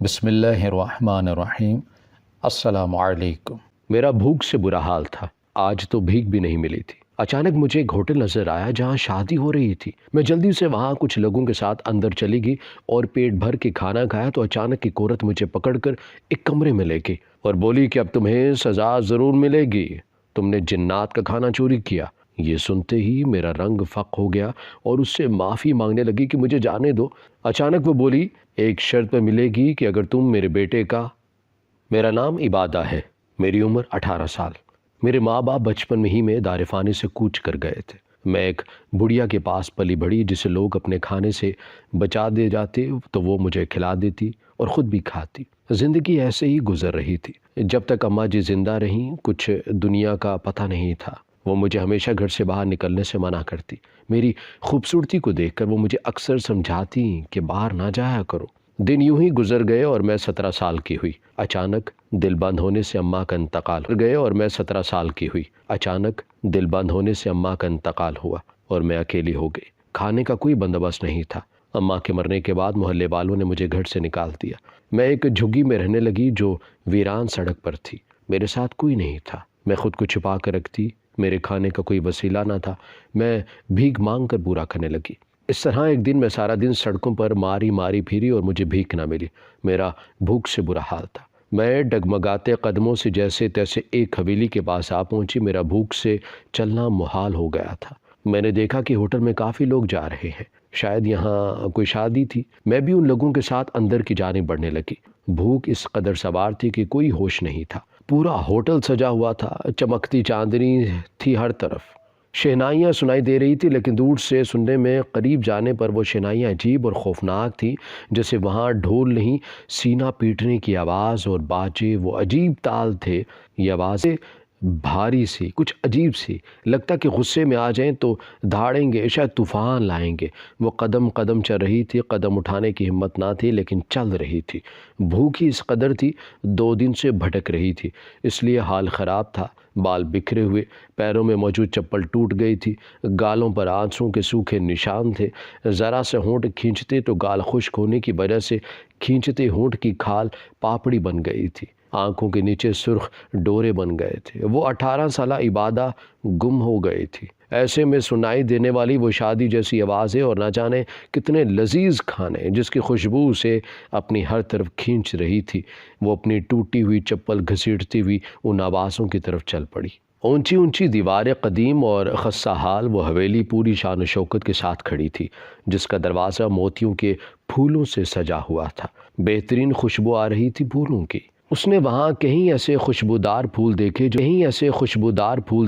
بسم اللہ الرحمن الرحیم۔ السلام علیکم۔ میرا بھوک سے برا حال تھا۔ آج تو بھیک بھی نہیں ملی تھی۔ اچانک مجھے ایک ہوٹل نظر آیا جہاں شادی ہو رہی تھی۔ میں جلدی سے وہاں کچھ لوگوں کے ساتھ اندر چلی گئی اور پیٹ بھر کے کھانا کھایا تو اچانک ایک عورت مجھے پکڑ کر ایک کمرے میں لے گئی اور بولی کہ اب تمہیں سزا ضرور ملے گی، تم نے جنات کا کھانا چوری کیا۔ یہ سنتے ہی میرا رنگ فق ہو گیا اور اس سے معافی مانگنے لگی کہ مجھے جانے دو۔ اچانک وہ بولی، ایک شرط پہ ملے گی کہ اگر تم میرے بیٹے کا… میرا نام عبادہ ہے، میری عمر 18 سال۔ میرے ماں باپ بچپن میں ہی میں دار فانی سے کوچ کر گئے تھے۔ میں ایک بڑھیا کے پاس پلی بڑھی جسے لوگ اپنے کھانے سے بچا دے جاتے تو وہ مجھے کھلا دیتی اور خود بھی کھاتی۔ زندگی ایسے ہی گزر رہی تھی جب تک اماں جی زندہ رہیں۔ کچھ دنیا کا پتہ نہیں تھا۔ وہ مجھے ہمیشہ گھر سے باہر نکلنے سے منع کرتی۔ میری خوبصورتی کو دیکھ کر وہ مجھے اکثر سمجھاتی کہ باہر نہ جایا کرو۔ دن یوں ہی گزر گئے اور میں 17 سال کی ہوئی۔ اچانک دل بند ہونے سے اماں کا انتقال ہوا اور میں اکیلی ہو گئی۔ کھانے کا کوئی بندوبست نہیں تھا۔ اماں کے مرنے کے بعد محلے والوں نے مجھے گھر سے نکال دیا۔ میں ایک جھگی میں رہنے لگی جو ویران سڑک پر تھی۔ میرے ساتھ کوئی نہیں تھا۔ میں خود کو چھپا کر رکھتی۔ میرے کھانے کا کوئی وسیلہ نہ تھا۔ میں بھیک مانگ کر پورا کرنے لگی۔ اس طرح ایک دن میں سارا دن سڑکوں پر ماری پھری اور مجھے بھیک نہ ملی۔ میرا بھوک سے برا حال تھا۔ میں ڈگمگاتے قدموں سے جیسے تیسے ایک حویلی کے پاس آ پہنچی۔ میرا بھوک سے چلنا محال ہو گیا تھا۔ میں نے دیکھا کہ ہوٹل میں کافی لوگ جا رہے ہیں، شاید یہاں کوئی شادی تھی۔ میں بھی ان لوگوں کے ساتھ اندر کی جانب بڑھنے لگی۔ بھوک اس قدر سوار تھی کہ کوئی ہوش نہیں تھا۔ پورا ہوٹل سجا ہوا تھا، چمکتی چاندنی تھی ہر طرف۔ شہنائیاں سنائی دے رہی تھی، لیکن دور سے سننے میں قریب جانے پر وہ شہنائیاں عجیب اور خوفناک تھیں، جیسے وہاں ڈھول نہیں، سینہ پیٹنے کی آواز اور باجے وہ عجیب تال تھے۔ یہ آوازیں بھاری سی، کچھ عجیب سی، لگتا کہ غصے میں آ جائیں تو دھاڑیں گے، شاید طوفان لائیں گے۔ وہ قدم قدم چل رہی تھی، قدم اٹھانے کی ہمت نہ تھی لیکن چل رہی تھی۔ بھوک ہی اس قدر تھی، 2 دن سے بھٹک رہی تھی، اس لیے حال خراب تھا۔ بال بکھرے ہوئے، پیروں میں موجود چپل ٹوٹ گئی تھی، گالوں پر آنسوں کے سوکھے نشان تھے۔ ذرا سے ہونٹ کھینچتے تو گال خشک ہونے کی وجہ سے کھینچتے ہونٹ کی کھال پاپڑی بن گئی تھی۔ آنکھوں کے نیچے سرخ ڈورے بن گئے تھے۔ وہ 18 سالہ عبادہ گم ہو گئی تھی۔ ایسے میں سنائی دینے والی وہ شادی جیسی آوازیں اور نہ جانے کتنے لذیذ کھانے جس کی خوشبو اسے اپنی ہر طرف کھینچ رہی تھی۔ وہ اپنی ٹوٹی ہوئی چپل گھسیٹتی ہوئی ان آوازوں کی طرف چل پڑی۔ اونچی اونچی دیواریں قدیم اور خستہ حال وہ حویلی پوری شان و شوکت کے ساتھ کھڑی تھی، جس کا دروازہ موتیوں کے پھولوں سے سجا ہوا تھا۔ بہترین خوشبو آ رہی تھی پھولوں کی۔ اس نے وہاں کہیں ایسے خوشبودار پھول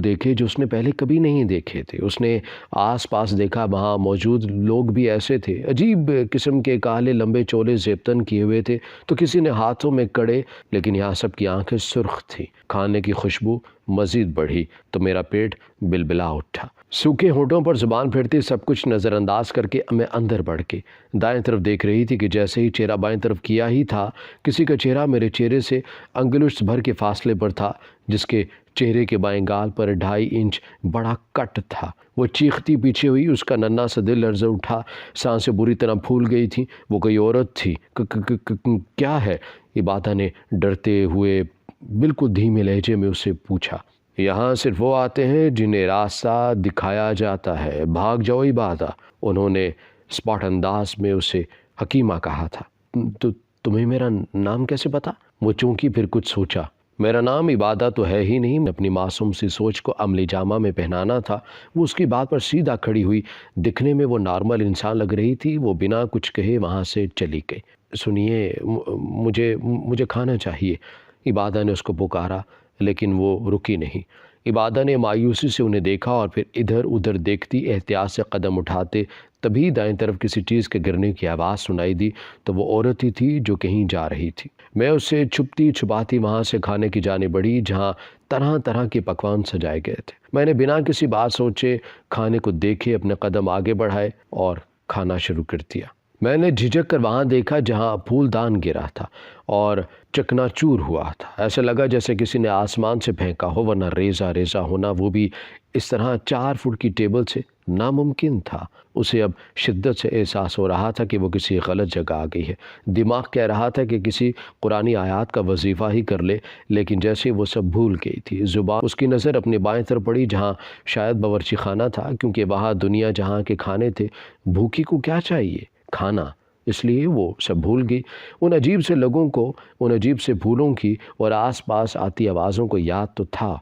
دیکھے جو اس نے پہلے کبھی نہیں دیکھے تھے۔ اس نے آس پاس دیکھا، وہاں موجود لوگ بھی ایسے تھے، عجیب قسم کے کالے لمبے چولے زیبتن کیے ہوئے تھے تو کسی نے ہاتھوں میں کڑے، لیکن یہاں سب کی آنکھیں سرخ تھیں۔ کھانے کی خوشبو مزید بڑھی تو میرا پیٹ بلبلا اٹھا۔ سوکھے ہونٹوں پر زبان پھیرتے سب کچھ نظر انداز کر کے میں اندر بڑھ کے دائیں طرف دیکھ رہی تھی کہ جیسے ہی چہرہ بائیں طرف کیا ہی تھا، کسی کا چہرہ میرے چہرے سے انگلش بھر کے فاصلے پر تھا، جس کے چہرے کے بائیں گال پر 2.5 انچ بڑا کٹ تھا۔ وہ چیختی پیچھے ہوئی، اس کا ننھا سا دل لرز اٹھا، سانسیں بری طرح پھول گئی تھیں۔ وہ کوئی عورت تھی۔ کیا ہے؟ عبادہ نے ڈرتے ہوئے بالکل دھیمے لہجے میں اسے پوچھا۔ یہاں صرف وہ آتے ہیں جنہیں راستہ دکھایا جاتا ہے، بھاگ جاؤ عبادہ، انہوں نے اسپاٹ انداز میں اسے حکیمہ کہا تھا۔ تو تمہیں میرا نام کیسے پتا؟ وہ چونکی، پھر کچھ سوچا۔ میرا نام عبادہ تو ہے ہی نہیں۔ اپنی معصوم سی سوچ کو عملی جامہ میں پہنانا تھا۔ وہ اس کی بات پر سیدھا کھڑی ہوئی، دکھنے میں وہ نارمل انسان لگ رہی تھی۔ وہ بنا کچھ کہے وہاں سے چلی گئی۔ سنیے، مجھے کھانا چاہیے، عبادہ نے اس کو پکارا، لیکن وہ رکی نہیں۔ عبادہ نے مایوسی سے انہیں دیکھا اور پھر ادھر ادھر دیکھتی احتیاط سے قدم اٹھاتے تبھی دائیں طرف کسی چیز کے گرنے کی آواز سنائی دی تو وہ عورت ہی تھی جو کہیں جا رہی تھی۔ میں اس سے چھپتی چھپاتی وہاں سے کھانے کی جانب بڑھی جہاں طرح طرح کے پکوان سجائے گئے تھے۔ میں نے بنا کسی بات سوچے کھانے کو دیکھے اپنے قدم آگے بڑھائے اور کھانا شروع کر دیا۔ میں نے جھجک کر وہاں دیکھا جہاں پھول دان گرا تھا اور چکنا چور ہوا تھا۔ ایسا لگا جیسے کسی نے آسمان سے پھینکا ہو، ورنہ ریزہ ریزہ ہونا، وہ بھی اس طرح 4 فٹ کی ٹیبل سے ناممکن تھا۔ اسے اب شدت سے احساس ہو رہا تھا کہ وہ کسی غلط جگہ آ گئی ہے۔ دماغ کہہ رہا تھا کہ کسی قرآنی آیات کا وظیفہ ہی کر لے، لیکن جیسے وہ سب بھول گئی تھی۔ زبان اس کی نظر اپنی بائیں طرف پڑی جہاں شاید باورچی خانہ تھا، کیونکہ وہاں دنیا جہاں کے کھانے تھے۔ بھوکی کو کیا چاہیے؟ کھانا۔ اس لیے وہ سب بھول گئی۔ ان عجیب سے لوگوں کو، ان عجیب سے پھولوں کی اور آس پاس آتی آوازوں کو یاد تو تھا،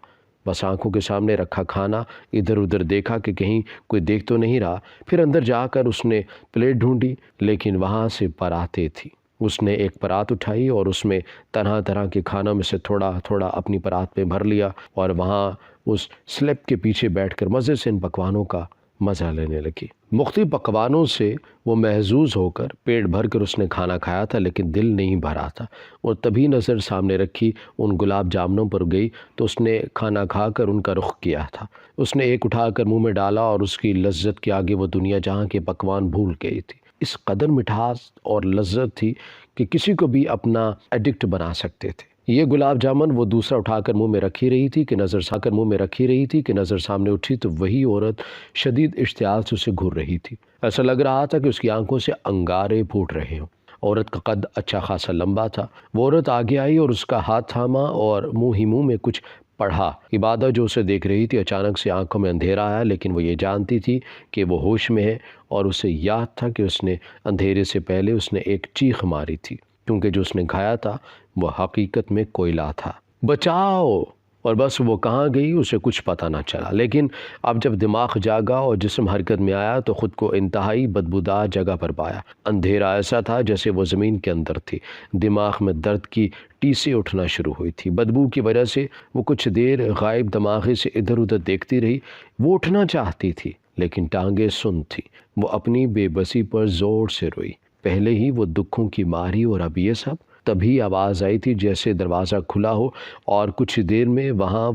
بس آنکھوں کے سامنے رکھا کھانا۔ ادھر ادھر دیکھا کہ کہیں کوئی دیکھ تو نہیں رہا۔ پھر اندر جا کر اس نے پلیٹ ڈھونڈی، لیکن وہاں سے پراتیں تھیں۔ اس نے ایک پرات اٹھائی اور اس میں طرح طرح کے کھانوں میں سے تھوڑا تھوڑا اپنی پرات میں بھر لیا، اور وہاں اس سلیب کے پیچھے بیٹھ کر مزے سے ان پکوانوں کا مزہ لینے لگی۔ مختلف پکوانوں سے وہ محظوظ ہو کر پیٹ بھر کر اس نے کھانا کھایا تھا، لیکن دل نہیں بھرا تھا۔ اور تبھی نظر سامنے رکھی ان گلاب جامنوں پر گئی تو اس نے کھانا کھا کر ان کا رخ کیا تھا۔ اس نے ایک اٹھا کر منہ میں ڈالا اور اس کی لذت کے آگے وہ دنیا جہاں کے پکوان بھول گئی تھی۔ اس قدر مٹھاس اور لذت تھی کہ کسی کو بھی اپنا ایڈکٹ بنا سکتے تھے۔ یہ گلاب جامن وہ دوسرا اٹھا کر منہ میں رکھی رہی تھی کہ نظر سامنے اٹھی تو وہی عورت شدید اشتعال سے اسے گھور رہی تھی۔ ایسا لگ رہا تھا کہ اس کی آنکھوں سے انگارے پھوٹ رہے ہوں۔ عورت کا قد اچھا خاصا لمبا تھا۔ وہ عورت آگے آئی اور اس کا ہاتھ تھاما اور منہ ہی منہ میں کچھ پڑھا۔ عبادہ جو اسے دیکھ رہی تھی، اچانک سے آنکھوں میں اندھیرا آیا، لیکن وہ یہ جانتی تھی کہ وہ ہوش میں ہے، اور اسے یاد تھا کہ اس نے اندھیرے سے پہلے اس نے ایک چیخ ماری تھی، کیونکہ جو اس نے کھایا تھا وہ حقیقت میں کوئلہ تھا۔ بچاؤ! اور بس وہ کہاں گئی اسے کچھ پتہ نہ چلا۔ لیکن اب جب دماغ جاگا اور جسم حرکت میں آیا تو خود کو انتہائی بدبودار جگہ پر پایا۔ اندھیرا ایسا تھا جیسے وہ زمین کے اندر تھی۔ دماغ میں درد کی ٹیسیں اٹھنا شروع ہوئی تھی۔ بدبو کی وجہ سے وہ کچھ دیر غائب دماغی سے ادھر ادھر دیکھتی رہی۔ وہ اٹھنا چاہتی تھی، لیکن ٹانگیں سن تھیں۔ وہ اپنی بے بسی پر زور سے روئی۔ پہلے ہی وہ دکھوں کی ماری، اور اب یہ سب۔ تبھی آواز آئی تھی جیسے دروازہ کھلا ہو، اور کچھ دیر میں وہاں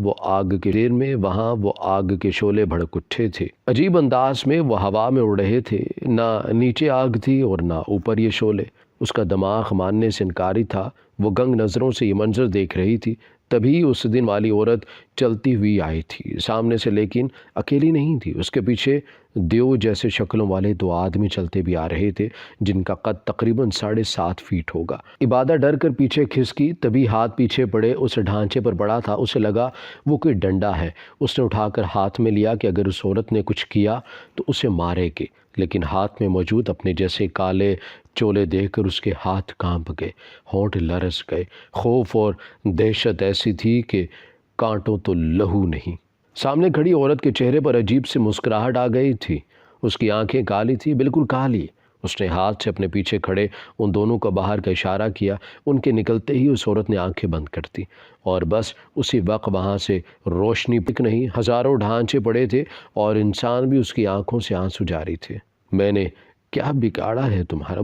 وہ آگ کے شعلے بھڑک اٹھے تھے۔ عجیب انداز میں وہ ہوا میں اڑ رہے تھے، نہ نیچے آگ تھی اور نہ اوپر یہ شعلے۔ اس کا دماغ ماننے سے انکاری تھا۔ وہ گنگ نظروں سے یہ منظر دیکھ رہی تھی۔ تبھی اس دن والی عورت چلتی ہوئی آئی تھی سامنے سے، لیکن اکیلی نہیں تھی۔ اس کے پیچھے دیو جیسے شکلوں والے دو آدمی چلتے بھی آ رہے تھے، جن کا قد تقریباً 7.5 فیٹ ہوگا۔ عبادہ ڈر کر پیچھے کھسکی، تبھی ہاتھ پیچھے پڑے، اس ڈھانچے پر پڑا تھا۔ اسے لگا وہ کوئی ڈنڈا ہے۔ اس نے اٹھا کر ہاتھ میں لیا کہ اگر اس عورت نے کچھ کیا تو اسے مارے گے، لیکن ہاتھ میں موجود اپنے جیسے کالے چولے دیکھ کر اس کے ہاتھ کانپ گئے، ہونٹ لرز گئے۔ خوف اور دہشت ایسی تھی کہ کانٹوں تو لہو نہیں۔ سامنے کھڑی عورت کے چہرے پر عجیب سی مسکراہٹ آ گئی تھی۔ اس کی آنکھیں کالی تھی، بالکل کالی۔ اس نے ہاتھ سے اپنے پیچھے کھڑے ان دونوں کو باہر کا اشارہ کیا۔ ان کے نکلتے ہی اس عورت نے آنکھیں بند کر دی، اور بس اسی وقت وہاں سے روشنی پک نہیں، ہزاروں ڈھانچے پڑے تھے اور انسان بھی اس کی آنکھوں سے آنسو جاری تھے۔ میں نے کیا بگاڑا ہے تمہارا؟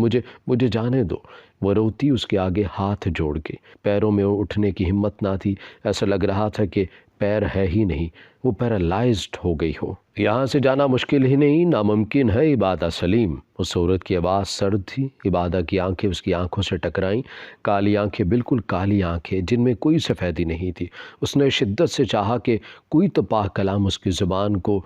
مجھے جانے دو۔ وہ روتی اس کے آگے ہاتھ جوڑ کے۔ پیروں میں اٹھنے کی ہمت نہ تھی۔ ایسا لگ رہا تھا کہ پیر ہے ہی نہیں، وہ پیرالائزڈ ہو گئی ہو۔ یہاں سے جانا مشکل ہی نہیں، ناممکن ہے عبادہ سلیم۔ اس عورت کی آواز سرد تھی۔ عبادہ کی آنکھیں اس کی آنکھوں سے ٹکرائیں، کالی آنکھیں، بالکل کالی آنکھیں جن میں کوئی سفیدی نہیں تھی۔ اس نے شدت سے چاہا کہ کوئی تو پاک کلام اس کی زبان کو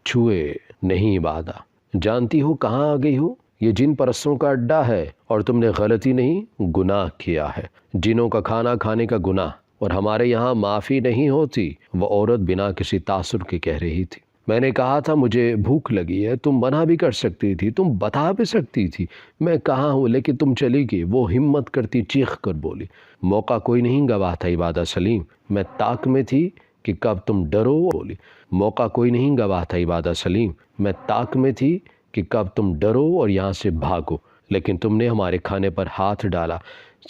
چھوئے۔ نہیں عبادہ، جانتی ہو کہاں آ گئی ہو؟ یہ جن پرستوں کا اڈا ہے، اور تم نے غلطی نہیں، گناہ کیا ہے، جنوں کا کھانا کھانے کا گناہ، اور ہمارے یہاں معافی نہیں ہوتی۔ وہ عورت بنا کسی تاثر کے کہہ رہی تھی۔ میں نے کہا تھا مجھے بھوک لگی ہے، تم منع بھی کر سکتی تھی، تم بتا بھی سکتی تھی میں کہاں ہوں، لیکن تم چلی گئی۔ وہ ہمت کرتی چیخ کر بولی۔ موقع کوئی نہیں گواہ تھا عبادہ سلیم، میں طاق میں تھی کہ کب تم ڈرو بولی۔ موقع کوئی نہیں گواہ تھا عبادہ سلیم، میں طاق میں تھی کہ کب تم ڈرو اور یہاں سے بھاگو، لیکن تم نے ہمارے کھانے پر ہاتھ ڈالا۔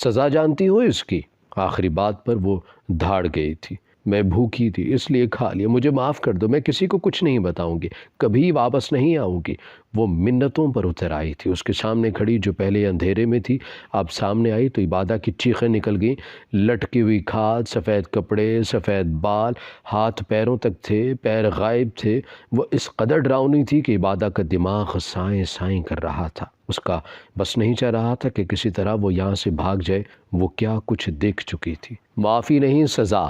سزا جانتی ہو اس کی؟ آخری بات پر وہ دھاڑ گئی تھی۔ میں بھوکی تھی اس لیے کھا لیا، مجھے معاف کر دو، میں کسی کو کچھ نہیں بتاؤں گی، کبھی واپس نہیں آؤں گی۔ وہ منتوں پر اتر آئی تھی۔ اس کے سامنے کھڑی جو پہلے اندھیرے میں تھی اب سامنے آئی تو عبادہ کی چیخیں نکل گئیں۔ لٹکی ہوئی کھال، سفید کپڑے، سفید بال، ہاتھ پیروں تک تھے، پیر غائب تھے۔ وہ اس قدر ڈراؤنی تھی کہ عبادہ کا دماغ سائیں سائیں کر رہا تھا۔ اس کا بس نہیں چاہ رہا تھا کہ کسی طرح وہ یہاں سے بھاگ جائے۔ وہ کیا کچھ دیکھ چکی تھی۔ معافی نہیں، سزا۔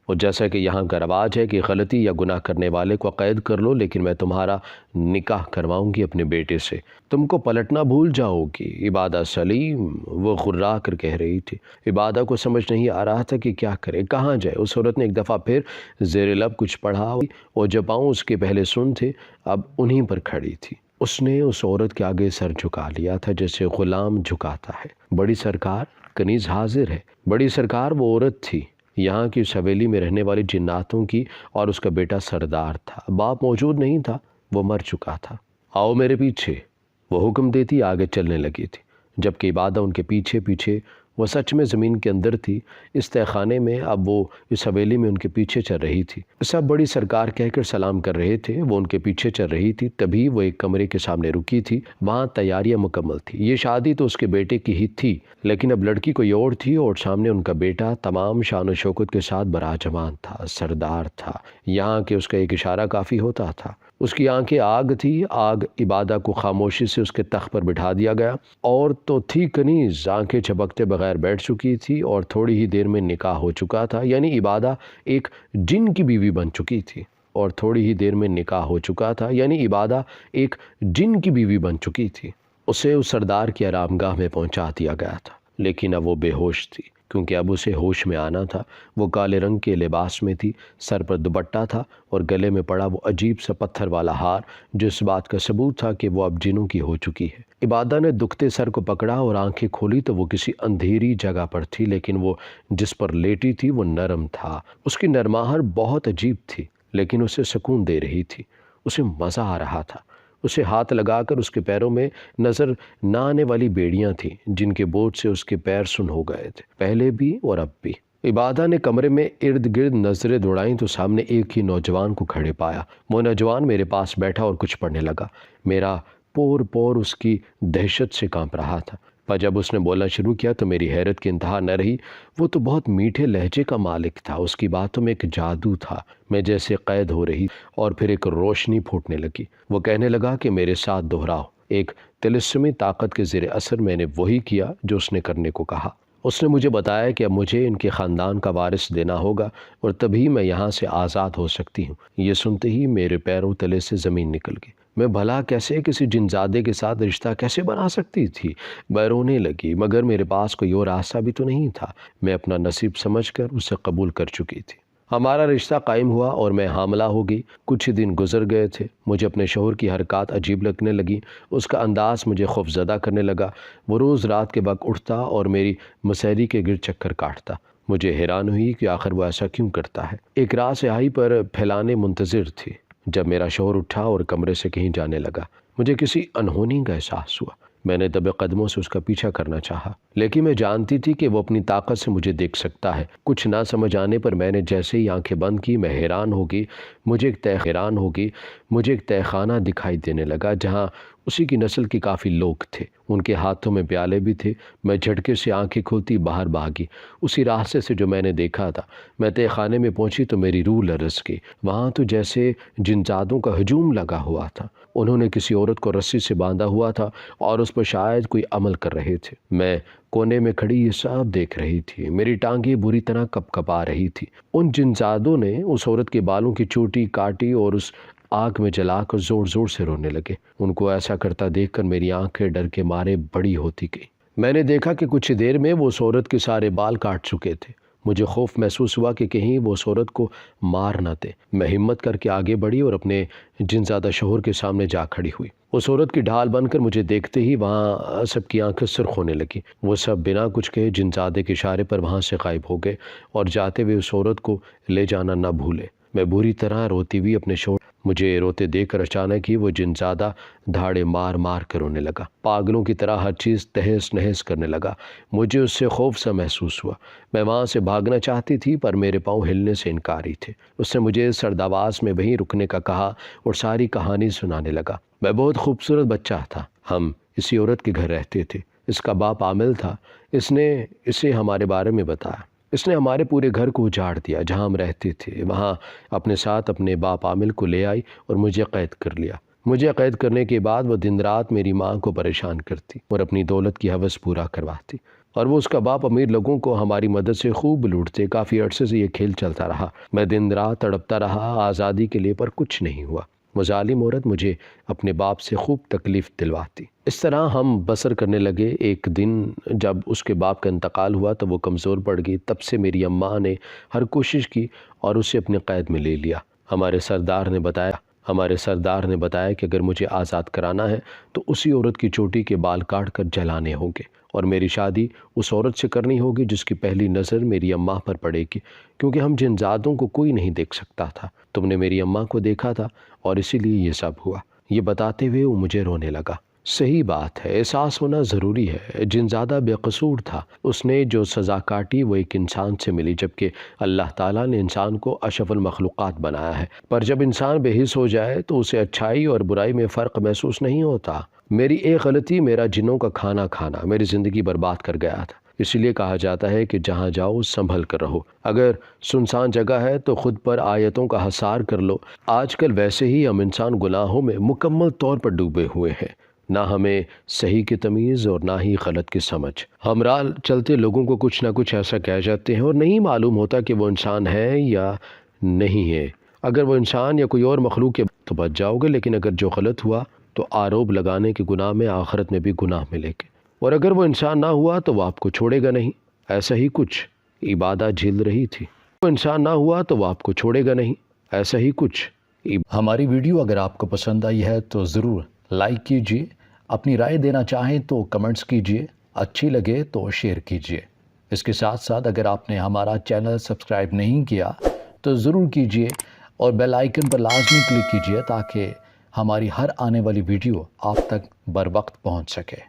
اور جیسا کہ یہاں کا رواج ہے کہ غلطی یا گناہ کرنے والے کو قید کر لو، لیکن میں تمہارا نکاح کرواؤں گی اپنے بیٹے سے، تم کو پلٹنا بھول جاؤ گی۔ عبادہ سلیم، وہ غرا کر کہہ رہی تھی۔ عبادہ کو سمجھ نہیں آ رہا تھا کہ کیا کرے، کہاں جائے۔ اس عورت نے ایک دفعہ پھر زیر لب کچھ پڑھا اور جو پاؤں اس کے پہلے سن تھے اب انہیں پر کھڑی تھی۔ اس نے اس عورت کے آگے سر جھکا لیا تھا جیسے غلام جھکاتا ہے۔ بڑی سرکار، کنیز حاضر ہے۔ بڑی سرکار، وہ عورت تھی یہاں کی اس حویلی میں رہنے والی جناتوں کی، اور اس کا بیٹا سردار تھا۔ باپ موجود نہیں تھا، وہ مر چکا تھا۔ آؤ میرے پیچھے، وہ حکم دیتی آگے چلنے لگی تھی، جبکہ عبادہ ان کے پیچھے پیچھے۔ وہ سچ میں زمین کے اندر تھی، اس تہہ خانے میں۔ اب وہ اس حویلی میں ان کے پیچھے چل رہی تھی۔ سب بڑی سرکار کہہ کر سلام کر رہے تھے، وہ ان کے پیچھے چل رہی تھی۔ تبھی وہ ایک کمرے کے سامنے رکی تھی، وہاں تیاریاں مکمل تھی۔ یہ شادی تو اس کے بیٹے کی ہی تھی، لیکن اب لڑکی کوئی اور تھی، اور سامنے ان کا بیٹا تمام شان و شوکت کے ساتھ براجمان تھا، سردار تھا، یہاں کہ اس کا ایک اشارہ کافی ہوتا تھا۔ اس کی آنکھیں آگ تھی، آگ۔ عبادہ کو خاموشی سے اس کے تخت پر بٹھا دیا گیا، اور تو تھی کنیز، آنکھیں جھپکتے بغیر بیٹھ چکی تھی، اور تھوڑی ہی دیر میں نکاح ہو چکا تھا، یعنی عبادہ ایک جن کی بیوی بن چکی تھی، اور تھوڑی ہی دیر میں نکاح ہو چکا تھا، یعنی عبادہ ایک جن کی بیوی بن چکی تھی۔ اسے اس سردار کی آرام گاہ میں پہنچا دیا گیا تھا، لیکن اب وہ بے ہوش تھی، کیونکہ اب اسے ہوش میں آنا تھا۔ وہ کالے رنگ کے لباس میں تھی، سر پر دوپٹہ تھا، اور گلے میں پڑا وہ عجیب سا پتھر والا ہار، جو اس بات کا ثبوت تھا کہ وہ اب جنوں کی ہو چکی ہے۔ عبادہ نے دکھتے سر کو پکڑا اور آنکھیں کھولی تو وہ کسی اندھیری جگہ پر تھی، لیکن وہ جس پر لیٹی تھی وہ نرم تھا۔ اس کی نرماہٹ بہت عجیب تھی، لیکن اسے سکون دے رہی تھی۔ اسے مزہ آ رہا تھا۔ اسے ہاتھ لگا کر اس کے پیروں میں نظر نہ آنے والی بیڑیاں تھیں، جن کے بوجھ سے اس کے پیر سن ہو گئے تھے، پہلے بھی اور اب بھی۔ عبادہ نے کمرے میں ارد گرد نظریں دوڑائیں تو سامنے ایک ہی نوجوان کو کھڑے پایا۔ وہ نوجوان میرے پاس بیٹھا اور کچھ پڑھنے لگا۔ میرا پور پور اس کی دہشت سے کانپ رہا تھا، پر جب اس نے بولنا شروع کیا تو میری حیرت کی انتہا نہ رہی۔ وہ تو بہت میٹھے لہجے کا مالک تھا، اس کی باتوں میں ایک جادو تھا۔ میں جیسے قید ہو رہی، اور پھر ایک روشنی پھوٹنے لگی۔ وہ کہنے لگا کہ میرے ساتھ دہراؤ۔ ایک طلسمی طاقت کے زیر اثر میں نے وہی کیا جو اس نے کرنے کو کہا۔ اس نے مجھے بتایا کہ اب مجھے ان کے خاندان کا وارث دینا ہوگا، اور تبھی میں یہاں سے آزاد ہو سکتی ہوں۔ یہ سنتے ہی میرے پیروں تلے سے زمین نکل گئی۔ میں بھلا کیسے کسی جنزادے کے ساتھ رشتہ کیسے بنا سکتی تھی؟ میں رونے لگی، مگر میرے پاس کوئی اور راستہ بھی تو نہیں تھا۔ میں اپنا نصیب سمجھ کر اسے قبول کر چکی تھی۔ ہمارا رشتہ قائم ہوا اور میں حاملہ ہو گئی۔ کچھ ہی دن گزر گئے تھے، مجھے اپنے شوہر کی حرکات عجیب لگنے لگیں۔ اس کا انداز مجھے خوف زدہ کرنے لگا۔ وہ روز رات کے وقت اٹھتا اور میری مسحری کے گرد چکر کاٹتا۔ مجھے حیران ہوئی کہ آخر وہ ایسا کیوں کرتا ہے۔ ایک رات سیاہی پر پھیلانے منتظر تھی جب میرا شوہر اٹھا اور کمرے سے کہیں جانے لگا۔ مجھے کسی انہونی کا احساس ہوا۔ میں نے دبے قدموں سے اس کا پیچھا کرنا چاہا، لیکن میں جانتی تھی کہ وہ اپنی طاقت سے مجھے دیکھ سکتا ہے۔ کچھ نہ سمجھ آنے پر میں نے جیسے ہی آنکھیں بند کی، میں حیران ہوگی۔ مجھے ایک تہہ خانہ دکھائی دینے لگا جہاں اسی کی نسل کے کافی لوگ تھے۔ ان کے ہاتھوں میں پیالے بھی تھے۔ میں جھٹکے سے آنکھیں کھولتی باہر بھاگی، اسی راستے سے جو میں نے دیکھا تھا۔ میں تہہ خانے میں پہنچی تو میری روح لرز گئی۔ وہاں تو جیسے جنزادوں کا ہجوم لگا ہوا تھا۔ انہوں نے کسی عورت کو رسی سے باندھا ہوا تھا اور اس پر شاید کوئی عمل کر رہے تھے۔ میں کونے میں کھڑی یہ سب دیکھ رہی تھی۔ میری ٹانگیں بری طرح کپکپا رہی تھی۔ ان جنزادوں نے اس عورت کے بالوں کی چوٹی کاٹی اور اس آگ میں جلا کر زور زور سے رونے لگے۔ ان کو ایسا کرتا دیکھ کر میری آنکھیں ڈر کے مارے بڑی ہوتی گئیں۔ میں نے دیکھا کہ کچھ دیر میں وہ اس عورت کے سارے بال کاٹ چکے تھے۔ مجھے خوف محسوس ہوا کہ کہیں وہ اس عورت کو مار نہ دے۔ میں ہمت کر کے آگے بڑھی اور اپنے جنزادہ شوہر کے سامنے جا کھڑی ہوئی۔ اس عورت کی ڈھال بن کر مجھے دیکھتے ہی وہاں سب کی آنکھیں سرخ ہونے لگی۔ وہ سب بنا کچھ کہے جنزادے کے اشارے پر وہاں سے غائب ہو گئے، اور جاتے ہوئے اس عورت کو لے جانا نہ بھولے۔ میں بری طرح روتی ہوئی اپنے شوہر، مجھے روتے دیکھ کر اچانک ہی وہ جنزادہ دھاڑے مار مار کر رونے لگا، پاگلوں کی طرح ہر چیز تہس نہس کرنے لگا۔ مجھے اس سے خوف سا محسوس ہوا۔ میں وہاں سے بھاگنا چاہتی تھی، پر میرے پاؤں ہلنے سے انکاری تھے۔ اس نے مجھے سرد آواز میں وہیں رکنے کا کہا اور ساری کہانی سنانے لگا۔ میں بہت خوبصورت بچہ تھا۔ ہم اسی عورت کے گھر رہتے تھے۔ اس کا باپ عامل تھا۔ اس نے اسے ہمارے بارے میں بتایا۔ اس نے ہمارے پورے گھر کو اجاڑ دیا جہاں ہم رہتے تھے۔ وہاں اپنے ساتھ اپنے باپ عامل کو لے آئی اور مجھے قید کر لیا۔ مجھے قید کرنے کے بعد وہ دن رات میری ماں کو پریشان کرتی اور اپنی دولت کی ہوس پورا کرواتی۔ اور وہ اس کا باپ امیر لوگوں کو ہماری مدد سے خوب لوٹتے۔ کافی عرصے سے یہ کھیل چلتا رہا، میں دن رات تڑپتا رہا آزادی کے لیے، پر کچھ نہیں ہوا۔ وہ ظالم عورت مجھے اپنے باپ سے خوب تکلیف دلواتی۔ اس طرح ہم بسر کرنے لگے۔ ایک دن جب اس کے باپ کا انتقال ہوا تو وہ کمزور پڑ گئی۔ تب سے میری اماں نے ہر کوشش کی اور اسے اپنے قید میں لے لیا۔ ہمارے سردار نے بتایا کہ اگر مجھے آزاد کرانا ہے تو اسی عورت کی چوٹی کے بال کاٹ کر جلانے ہوں گے، اور میری شادی اس عورت سے کرنی ہوگی جس کی پہلی نظر میری اماں پر پڑے گی، کیونکہ ہم جن ذاتوں کو کوئی نہیں دیکھ سکتا تھا، تم نے میری اماں کو دیکھا تھا اور اسی لیے یہ سب ہوا۔ یہ بتاتے ہوئے وہ مجھے رونے لگا۔ صحیح بات ہے، احساس ہونا ضروری ہے۔ جن زیادہ بے قصور تھا، اس نے جو سزا کاٹی وہ ایک انسان سے ملی، جبکہ اللہ تعالیٰ نے انسان کو اشرف المخلوقات بنایا ہے۔ پر جب انسان بے حس ہو جائے تو اسے اچھائی اور برائی میں فرق محسوس نہیں ہوتا۔ میری ایک غلطی، میرا جنوں کا کھانا کھانا، میری زندگی برباد کر گیا تھا۔ اسی لیے کہا جاتا ہے کہ جہاں جاؤ سنبھل کر رہو۔ اگر سنسان جگہ ہے تو خود پر آیتوں کا حصار کر لو۔ آج کل ویسے ہی ہم انسان گناہوں میں مکمل طور پر ڈوبے ہوئے ہیں، نہ ہمیں صحیح کی تمیز اور نہ ہی غلط کی سمجھ۔ ہم راہ چلتے لوگوں کو کچھ نہ کچھ ایسا کہہ جاتے ہیں اور نہیں معلوم ہوتا کہ وہ انسان ہے یا نہیں ہے۔ اگر وہ انسان یا کوئی اور مخلوق ہے تو بچ جاؤ گے، لیکن اگر جو غلط ہوا تو آروپ لگانے کے گناہ میں آخرت میں بھی گناہ ملے گے، اور اگر وہ انسان نہ ہوا تو وہ آپ کو چھوڑے گا نہیں۔ ایسا ہی کچھ عبادہ جھیل رہی تھی۔ وہ انسان نہ ہوا تو وہ آپ کو چھوڑے گا نہیں۔ ایسا ہی کچھ۔ ہماری ویڈیو اگر آپ کو پسند آئی ہے تو ضرور لائک کیجیے، اپنی رائے دینا چاہیں تو کمنٹس کیجیے، اچھی لگے تو شیئر کیجیے۔ اس کے ساتھ ساتھ اگر آپ نے ہمارا چینل سبسکرائب نہیں کیا تو ضرور کیجیے، اور بیل آئیکن پر لازمی کلک کیجیے تاکہ ہماری ہر آنے والی ویڈیو آپ تک بر وقت پہنچ سکے۔